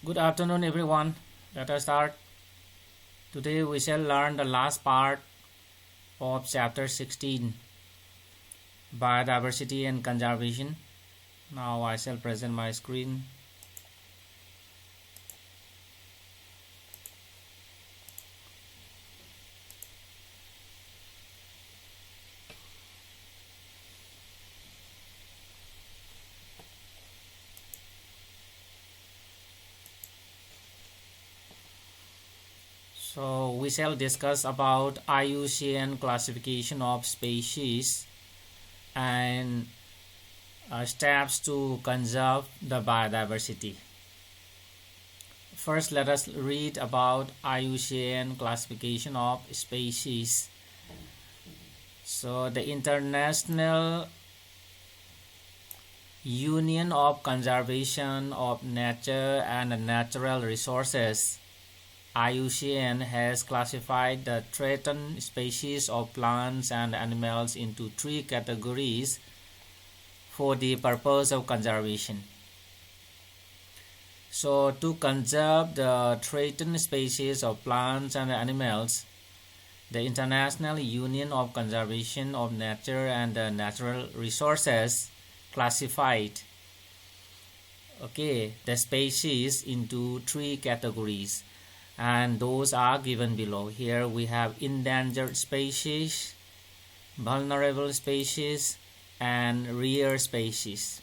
Good afternoon, everyone. Let us start. Today we shall learn the last part of Chapter 16, Biodiversity and Conservation. Now I shall present my screen. So we shall discuss about IUCN classification of species and steps to conserve the biodiversity. First, let us read about IUCN classification of species. So the International Union of Conservation of Nature and Natural Resources, IUCN, has classified the threatened species of plants and animals into three categories for the purpose of conservation. So to conserve the threatened species of plants and animals, the International Union of Conservation of Nature and Natural Resources classified the species into three categories, and those are given below. Here we have endangered species, vulnerable species, and rare species.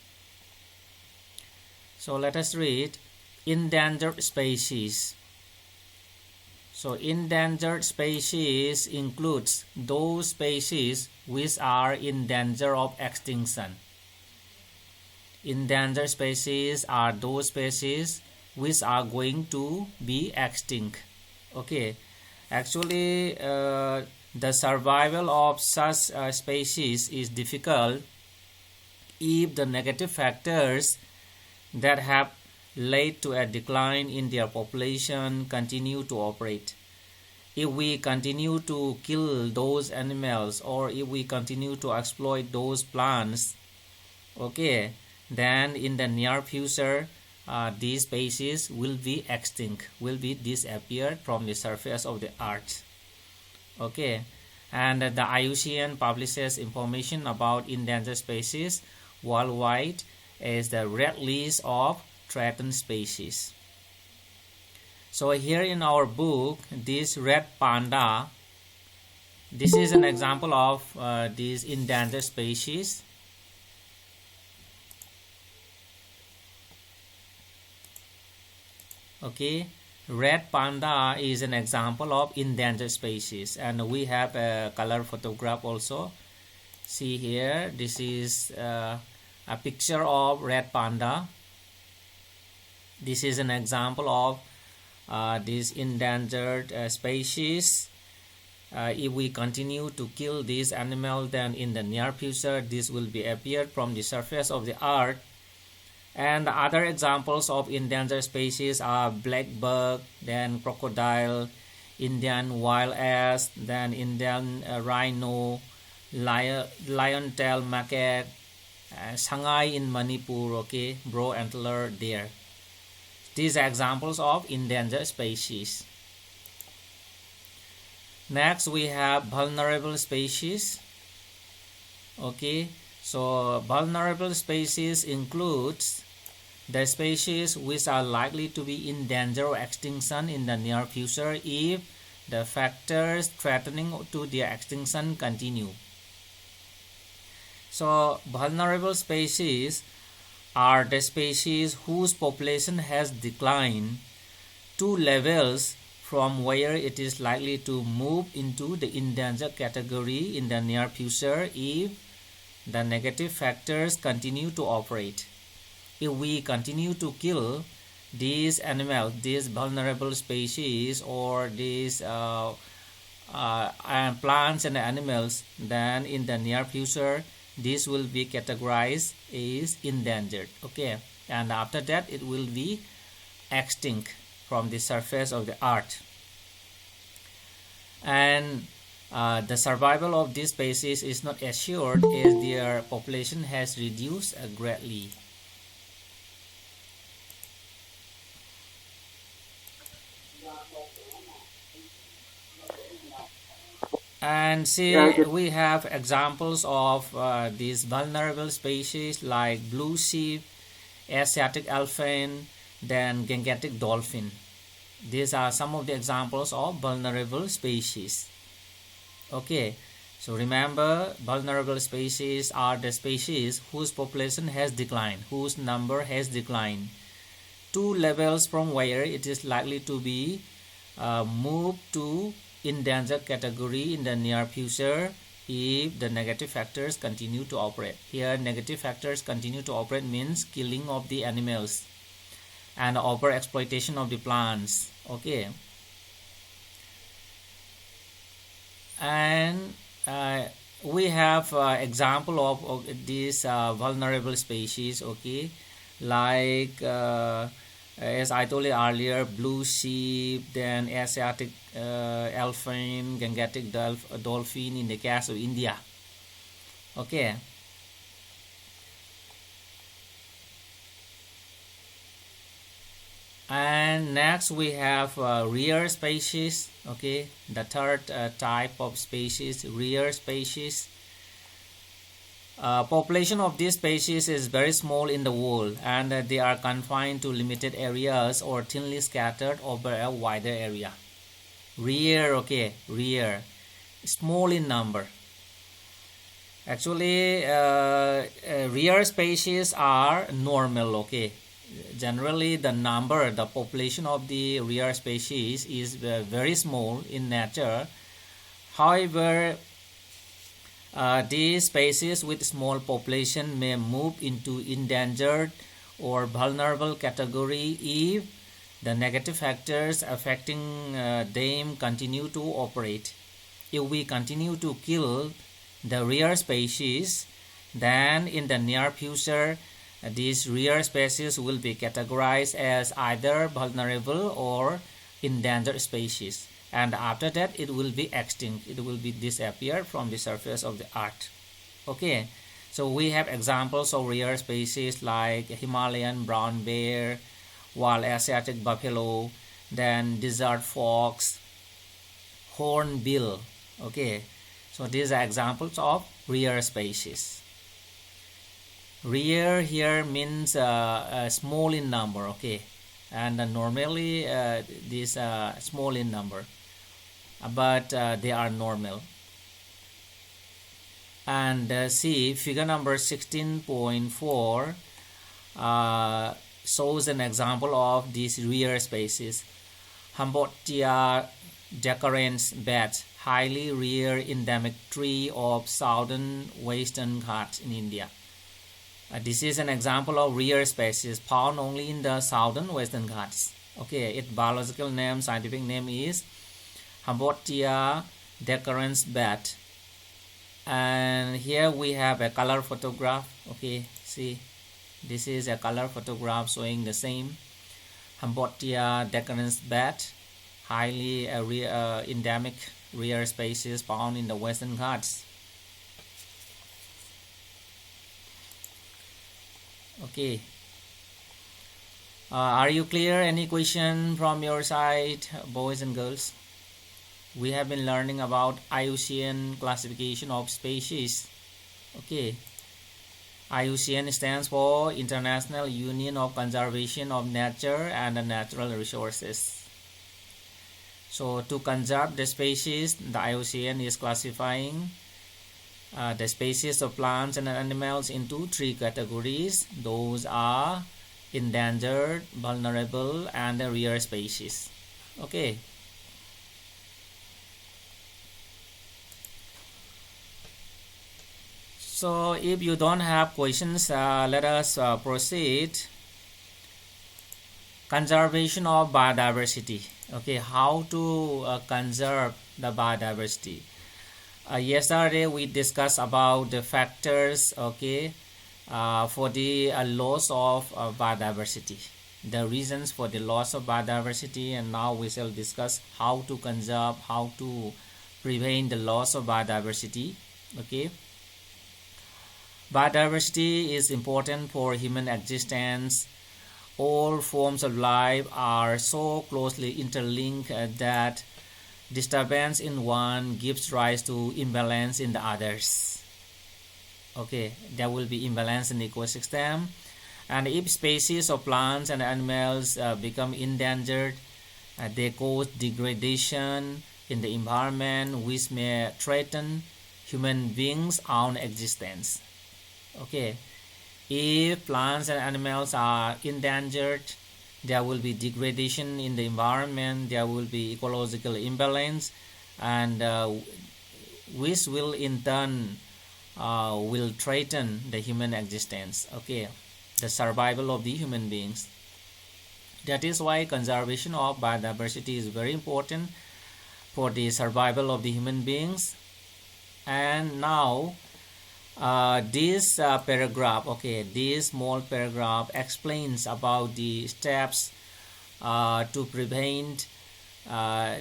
So let us read endangered species. So endangered species includes those species which are in danger of extinction. Endangered species are those species which are going to be extinct. Actually the survival of such species is difficult if the negative factors that have led to a decline in their population continue to operate. If we continue to kill those animals, or if we continue to exploit those plants, then in the near future these species will be extinct, will be disappeared from the surface of the earth. And the IUCN publishes information about endangered species worldwide as the red list of threatened species. So here in our book, this red panda, this is an example of these endangered species. Red panda is an example of endangered species, and we have a color photograph also. See here, this is a picture of red panda. This is an example of this endangered species. If we continue to kill this animal, then in the near future this will be appeared from the surface of the earth. And other examples of endangered species are black buck, then crocodile, Indian wild ass, then Indian rhino, lion tail macaque, Shanghai in Manipur, brown antler deer. These are examples of endangered species. Next we have vulnerable species. So vulnerable species includes the species which are likely to be in danger of extinction in the near future if the factors threatening to their extinction continue. So vulnerable species are the species whose population has declined to levels from where it is likely to move into the endangered category in the near future if the negative factors continue to operate. If we continue to kill these animals, these vulnerable species, or these plants and animals, then in the near future this will be categorized as endangered. And after that it will be extinct from the surface of the earth. And the survival of this species is not assured as their population has reduced greatly. And see, Yeah, we have examples of these vulnerable species like blue sheep, Asiatic elephant, then Gangetic dolphin. These are some of the examples of vulnerable species. Okay, so remember, vulnerable species are the species whose population has declined, whose number has declined to levels from where it is likely to be moved to endangered category in the near future if the negative factors continue to operate. Here, negative factors continue to operate means killing of the animals and over exploitation of the plants. Okay, and we have example of these vulnerable species. Okay, like as I told you earlier, blue sheep, then Asiatic elephant, Gangetic dolphin in the case of India. Okay, and next we have rare species. Okay, the third type of species, rare species. Population of these species is very small in the world, and they are confined to limited areas or thinly scattered over a wider area. Rare, okay, rare, small in number. Actually, rare species are normal. Okay, generally the number, the population of the rare species is very small in nature. However, these species with small population may move into endangered or vulnerable category if the negative factors affecting them continue to operate. If we continue to kill the rare species, then in the near future, these rare species will be categorized as either vulnerable or endangered species, and after that it will be extinct, it will be disappear from the surface of the earth. Okay, so we have examples of rare species like Himalayan brown bear, wild Asiatic buffalo, then desert fox, hornbill. Okay, so these are examples of rare species. Rare here means small in number. Okay, and normally these small in number, but they are normal. And see, figure number 16.4 shows an example of these rare species. Humboldtia decarens bat, highly rare endemic tree of southern western Ghats in India. This is an example of rare species found only in the southern western Ghats. Okay, its biological name, scientific name is Humboldtia decarens bat. And here we have a color photograph. Okay, see, this is a color photograph showing the same Humboldtia decarens bat, highly endemic rare species found in the western Ghats. Okay, are you clear? Any question from your side, boys and girls? We have been learning about IUCN classification of species. Okay, IUCN stands for International Union of Conservation of Nature and Natural Resources. So to conserve the species, the IUCN is classifying the species of plants and animals into three categories. Those are endangered, vulnerable, and rare species. Okay. So if you don't have questions, let us proceed. Conservation of biodiversity. Okay, how to conserve the biodiversity. Yesterday we discussed about the factors, okay, for the loss of biodiversity, the reasons for the loss of biodiversity, and now we shall discuss how to conserve, how to prevent the loss of biodiversity. Okay, biodiversity is important for human existence. All forms of life are so closely interlinked that Disturbance in one gives rise to imbalance in the others. Okay, there will be imbalance in the ecosystem, and if species of plants and animals become endangered, they cause degradation in the environment, which may threaten human beings' own existence. Okay, if plants and animals are endangered, there will be degradation in the environment, there will be ecological imbalance, and which will in turn will threaten the human existence, okay, the survival of the human beings. That is why conservation of biodiversity is very important for the survival of the human beings. And now this paragraph, okay, this small paragraph explains about the steps to prevent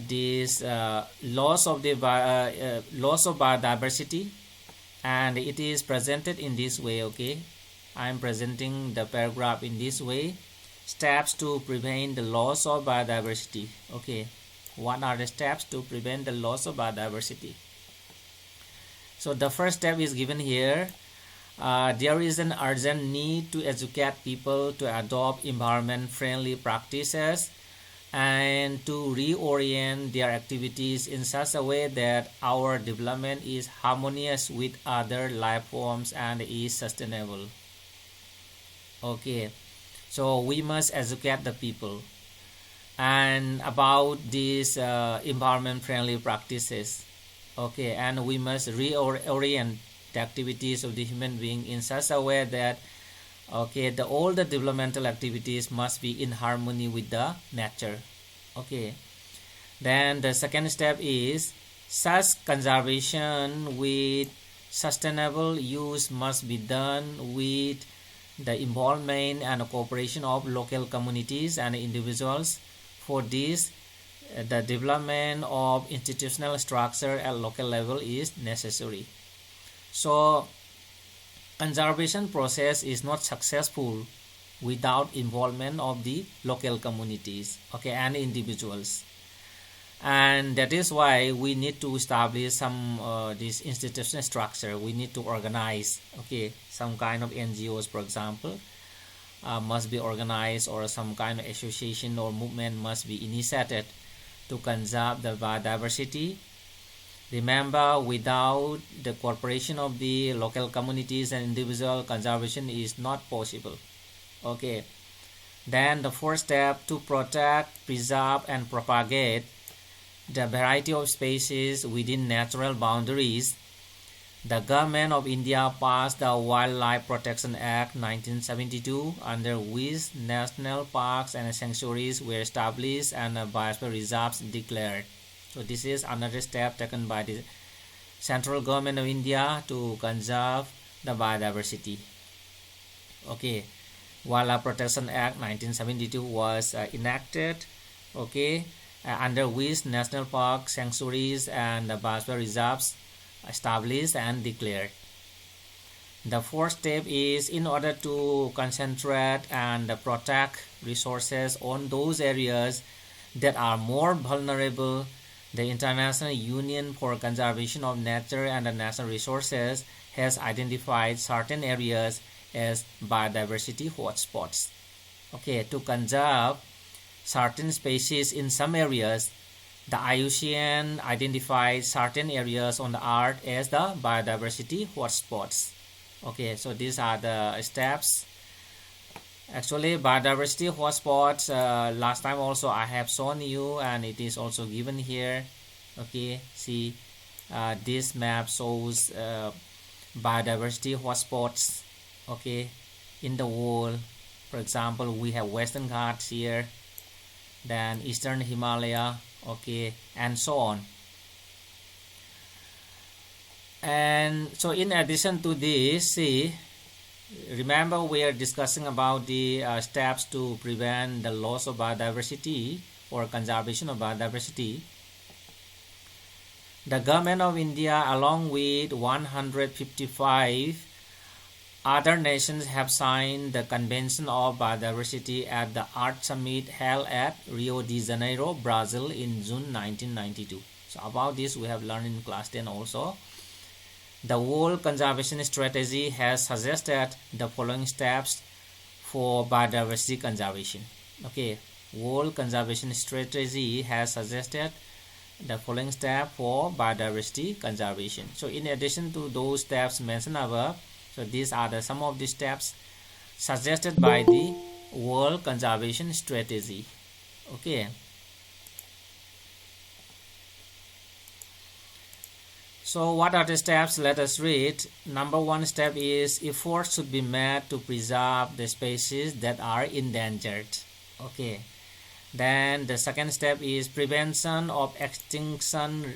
this loss of biodiversity, and it is presented in this way. Okay, I am presenting the paragraph in this way: steps to prevent the loss of biodiversity. Okay, what are the steps to prevent the loss of biodiversity? So the first step is given here. There is an urgent need to educate people to adopt environment-friendly practices and to reorient their activities in such a way that our development is harmonious with other life forms and is sustainable. Okay, so we must educate the people and about these environment-friendly practices. Okay, and we must reorient the activities of the human being in such a way that, okay, all the developmental activities must be in harmony with the nature. Okay, then the second step is such conservation with sustainable use must be done with the involvement and cooperation of local communities and individuals. For this, the development of institutional structure at local level is necessary. So conservation process is not successful without involvement of the local communities, okay, and individuals. And that is why we need to establish some this institutional structure. We need to organize, okay, some kind of NGOs, for example, must be organized, or some kind of association or movement must be initiated to conserve the biodiversity. Remember, without the cooperation of the local communities and individual, conservation is not possible. Okay, then the fourth step, to protect, preserve and propagate the variety of species within natural boundaries. The Government of India passed the Wildlife Protection Act 1972, under which national parks and sanctuaries were established and biosphere reserves declared. So this is another step taken by the central government of India to conserve the biodiversity. Okay, Wildlife Protection Act 1972 was enacted, okay, under which national parks, sanctuaries and biosphere reserves established and declared. The fourth step is, in order to concentrate and protect resources on those areas that are more vulnerable, the International Union for Conservation of Nature and Natural Resources has identified certain areas as biodiversity hotspots. Okay, to conserve certain species in some areas, the IUCN identified certain areas on the earth as the biodiversity hotspots. Okay, so these are the steps. Actually, biodiversity hotspots, last time also I have shown you, and it is also given here. Okay, see, this map shows biodiversity hotspots, okay, in the world. For example, we have Western Ghats here, then Eastern Himalaya, okay, and so on. And so in addition to this, see, remember we are discussing about the steps to prevent the loss of biodiversity or conservation of biodiversity. The Government of India, along with 155 other nations, have signed the Convention of Biodiversity at the Earth Summit held at Rio de Janeiro, Brazil in June 1992. So about this we have learned in class 10 also. The World Conservation Strategy has suggested the following steps for biodiversity conservation. Okay, World Conservation Strategy has suggested the following step for biodiversity conservation. So in addition to those steps mentioned above, so these are some of the steps suggested by the World Conservation Strategy. Okay. So what are the steps? Let us read. Number one step is efforts should be made to preserve the species that are endangered. Okay. Then the second step is prevention of extinction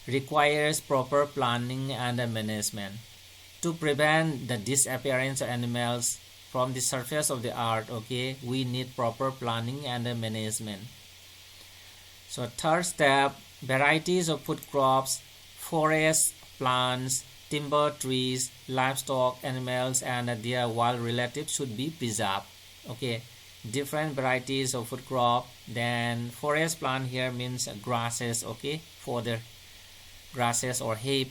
requires proper planning and management. To prevent the disappearance of animals from the surface of the earth, okay, we need proper planning and management. So third step, varieties of food crops, forests, plants, timber, trees, livestock, animals, and their wild relatives should be preserved. Okay, different varieties of food crop. Then forest plant here means grasses, okay, fodder, grasses or hay.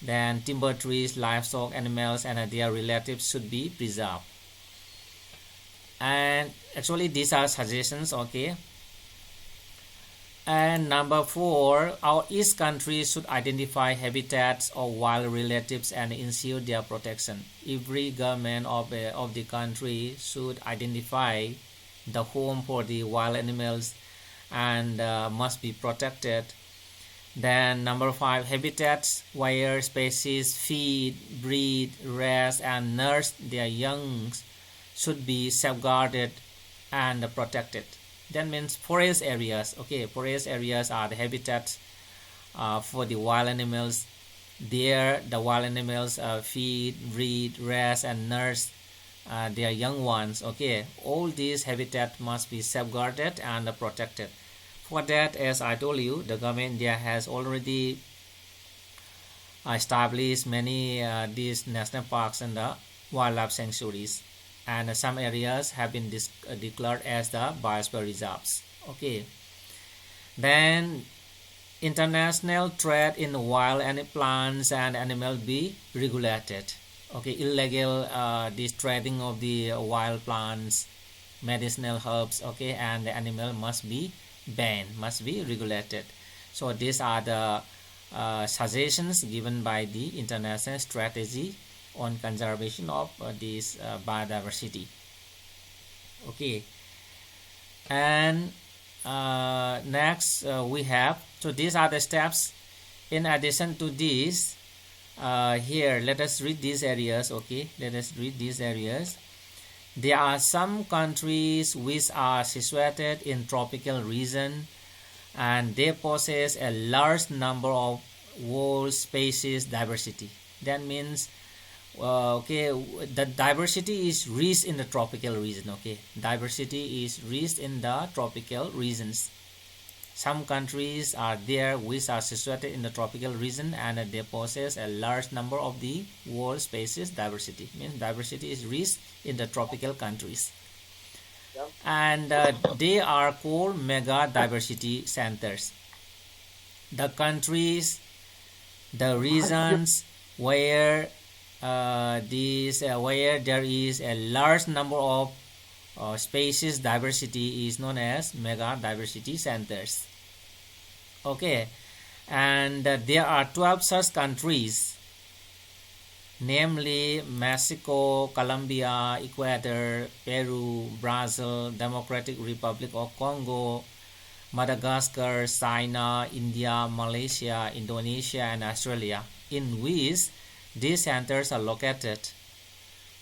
Then timber, trees, livestock, animals, and their relatives should be preserved. And actually these are suggestions, okay. And number four, each country should identify habitats of wild relatives and ensure their protection. Every government of the country should identify the home for the wild animals and must be protected. Then number five, habitats where species feed, breed, rest, and nurse their young should be safeguarded and protected. That means forest areas. Okay, forest areas are the habitats for the wild animals. There the wild animals feed, breed, rest, and nurse their young ones. Okay, all these habitats must be safeguarded and protected. For that, as I told you, the government India has already established many these national parks and the wildlife sanctuaries, and some areas have been declared as the biosphere reserves. Okay, then international trade in wild plants and animals be regulated. Okay, illegal this trading of the wild plants, medicinal herbs, okay, and the animal must be banned, must be regulated. So these are the suggestions given by the international strategy on conservation of this biodiversity. Okay, and next we have, so these are the steps. In addition to this, here let us read these areas. Okay, let us read these areas. There are some countries which are situated in tropical region and they possess a large number of world species diversity. That means okay, the diversity is rich in the tropical region. Okay, diversity is rich in the tropical regions. Some countries are there which are situated in the tropical region and they possess a large number of the world species diversity. Means diversity is rich in the tropical countries. And they are called mega diversity centers. The countries, the regions where where there is a large number of species diversity is known as mega diversity centers. Okay, and there are 12 such countries, namely Mexico, Colombia, Ecuador, Peru, Brazil, Democratic Republic of Congo, Madagascar, China, India, Malaysia, Indonesia, and Australia, in which these centers are located.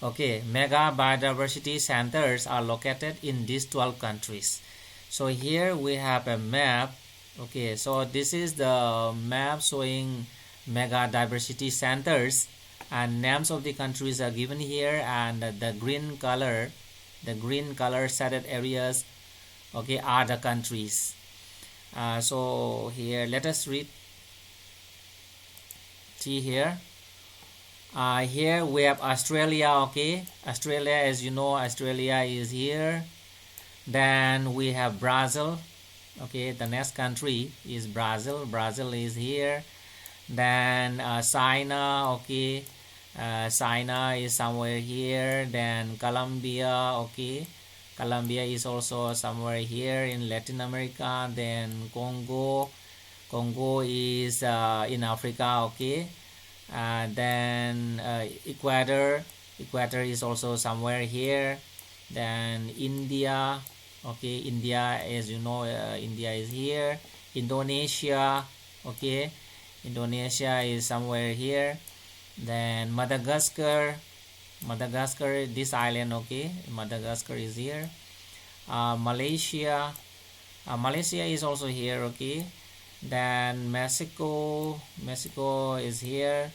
Okay, mega biodiversity centers are located in these 12 countries. So here we have a map. Okay, so this is the map showing mega diversity centers, and names of the countries are given here, and the green color shaded areas, okay, are the countries. So here let us read. See here. Here we have Australia. Okay, Australia, as you know, Australia is here. Then we have Brazil. Okay, the next country is Brazil. Brazil is here. Then China, okay, China is somewhere here. Then Colombia, okay, Colombia is also somewhere here in Latin America. Then Congo, Congo is in Africa, okay. Then Ecuador, Ecuador is also somewhere here. Then India, okay, India, as you know, India is here. Indonesia, okay, Indonesia is somewhere here. Then Madagascar, Madagascar, this island, okay, Madagascar is here. Malaysia, Malaysia is also here, okay. Then Mexico, Mexico is here.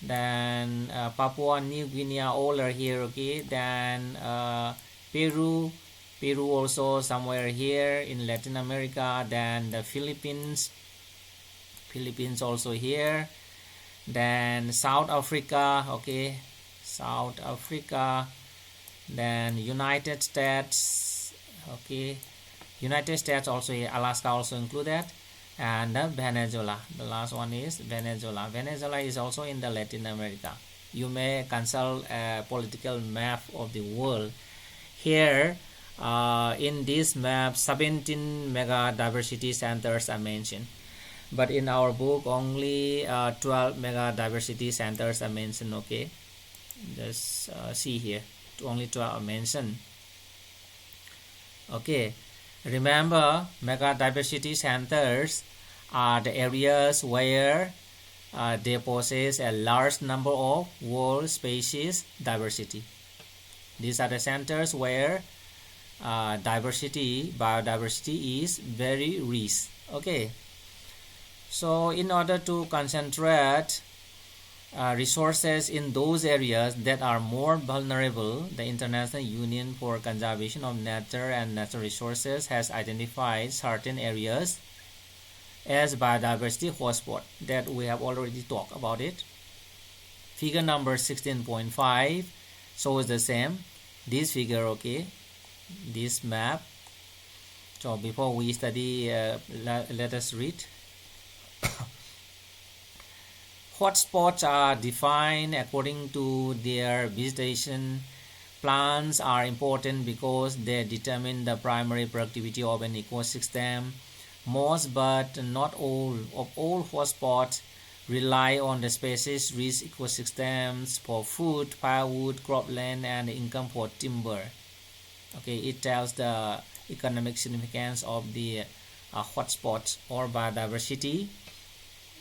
Then Papua New Guinea, all are here, okay. Then Peru, Peru also somewhere here in Latin America. Then the Philippines, Philippines also here. Then South Africa, okay, South Africa. Then United States, okay, United States also here. Alaska also included. And Venezuela, the last one is Venezuela. Venezuela is also in the Latin America. You may consult a political map of the world. Here in this map 17 mega diversity centers are mentioned, but in our book only 12 mega diversity centers are mentioned, okay. Just see here, only 12 are mentioned, okay. Remember, mega diversity centers are the areas where they possess a large number of world species diversity. These are the centers where biodiversity is very rich, okay. So in order to concentrate resources in those areas that are more vulnerable, the International Union for Conservation of Nature and Natural Resources has identified certain areas as biodiversity hotspot that we have already talked about it. Figure number 16.5 shows the same. This figure, okay, this map. So before we study, let us read. Hotspots are defined according to their vegetation. Plants are important because they determine the primary productivity of an ecosystem. Most but not all of all hotspots rely on the species-rich ecosystems for food, firewood, cropland, and income for timber. Okay, it tells the economic significance of the hotspots or biodiversity.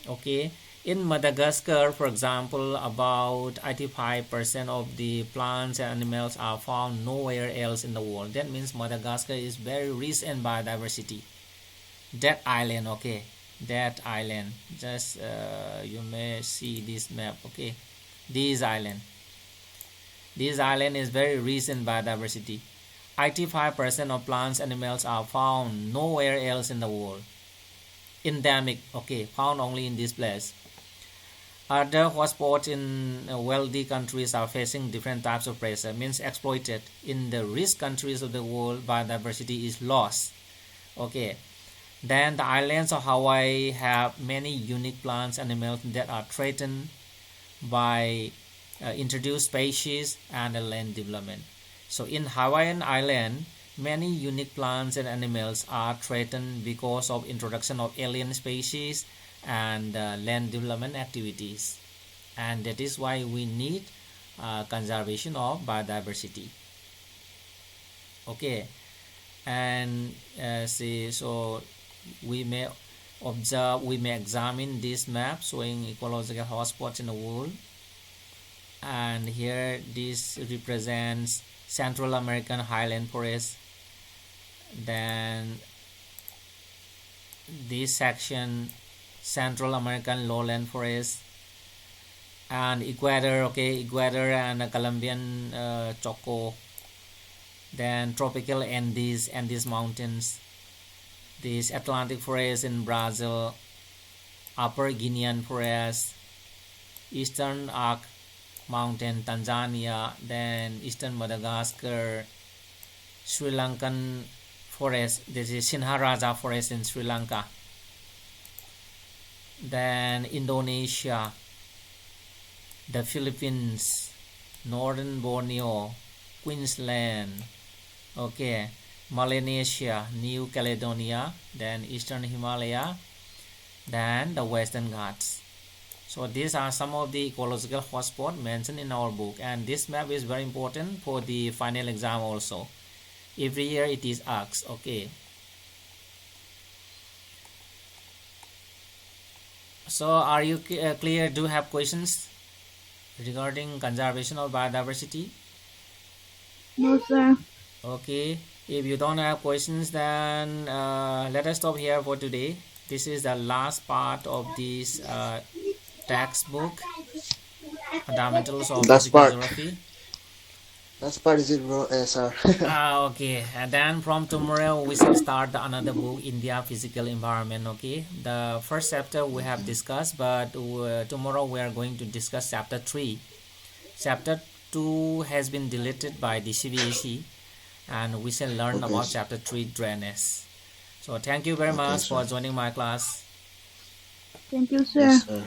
Okay. In Madagascar, for example, about 85% of the plants and animals are found nowhere else in the world. That means Madagascar is very rich in biodiversity. That island, okay, that island. Just you may see this map, okay. This island is very rich in biodiversity. 85% of plants and animals are found nowhere else in the world. Endemic, okay, found only in this place. Other hotspots in wealthy countries are facing different types of pressure, means exploited. In the rich countries of the world, biodiversity is lost. Okay. Then the islands of Hawaii have many unique plants and animals that are threatened by introduced species and land development. So in Hawaiian Island, many unique plants and animals are threatened because of introduction of alien species and land development activities, and that is why we need conservation of biodiversity. Okay, and see, so we may observe, we may examine this map showing ecological hotspots in the world, and here this represents Central American highland forest. Then this section Central American lowland forest, and Ecuador, okay, Ecuador and Colombian Choco. Then tropical Andes mountains, this Atlantic forest in Brazil, Upper Guinean forest, Eastern Arc mountain Tanzania, then Eastern Madagascar, Sri Lankan forest. This is Sinharaja forest in Sri Lanka. Then Indonesia, the Philippines, Northern Borneo, Queensland, okay, Melanesia, New Caledonia, then Eastern Himalaya, then the Western Ghats. So these are some of the ecological hotspots mentioned in our book, and this map is very important for the final exam also. Every year it is asked, okay. So are you clear? Do you have questions regarding conservation of biodiversity? No, sir. Okay, if you don't have questions, then let us stop here for today. This is the last part of this textbook, Fundamentals of Last Physical part. Geography. Last part is it, bro? Sir. Okay, and then from tomorrow we shall start another book, India Physical Environment. Okay, the first chapter we have discussed, but tomorrow we are going to discuss chapter 3. Chapter 2 has been deleted by the CBSE, and we shall learn Okay, about sir. chapter 3, drainage. So thank you very Okay, much for sir. joining my class. Thank you, sir. Yes, sir.